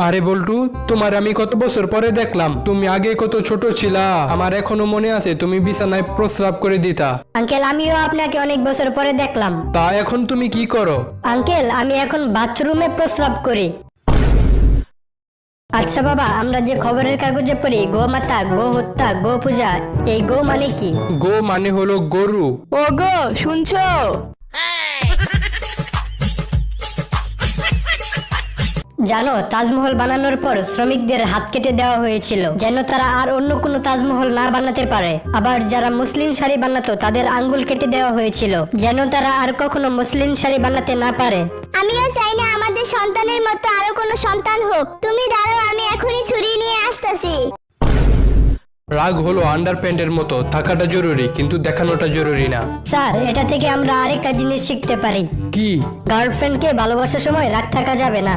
আরে বল্টু, তোমার আমি কত বছর পরে দেখলাম। তুমি আগে কত ছোট ছিলা, আমার এখনো মনে আছে তুমি বিছানায় প্রস্রাব করে দিতা। আঙ্কেল, আমিও আপনাকে অনেক বছর পরে দেখলাম। তা এখন তুমি কি করো? আঙ্কেল, আমি এখন বাথরুমে প্রস্রাব করি। আচ্ছা বাবা, আমরা যে খবরের কাগজে পড়ি গোমাতা, গো হত্যা, গো পূজা, এই গো মানে কি? গো মানে হলো গরু। ও গো, শুনছো? জানো, তাজমহল বানানোর পর শ্রমিকদের হাত কেটে দেওয়া হয়েছিল, যেন তারা আর অন্য কোনো তাজমহল না বানাতে পারে। আবার যারা মুসলিম শাড়ি বানাতো তাদের আঙ্গুল কেটে দেওয়া হয়েছিল, যেন তারা আর কখনো মুসলিম শাড়ি বানাতে না পারে। আমিও চাই না আমাদের সন্তানের মতো আরো কোনো সন্তান হোক। তুমি দাঁড়াও, আমি এখনই ছুরি নিয়ে আসতেছি। রাগ হলো আন্ডারপ্যান্টের মতো, থাকাটা জরুরি কিন্তু দেখানোটা জরুরি না। স্যার, এটা থেকে আমরা আরেকটা জিনিস শিখতে পারি। কি? গার্লফ্রেন্ডকে ভালোবাসার সময় রাগ থাকা যাবে না।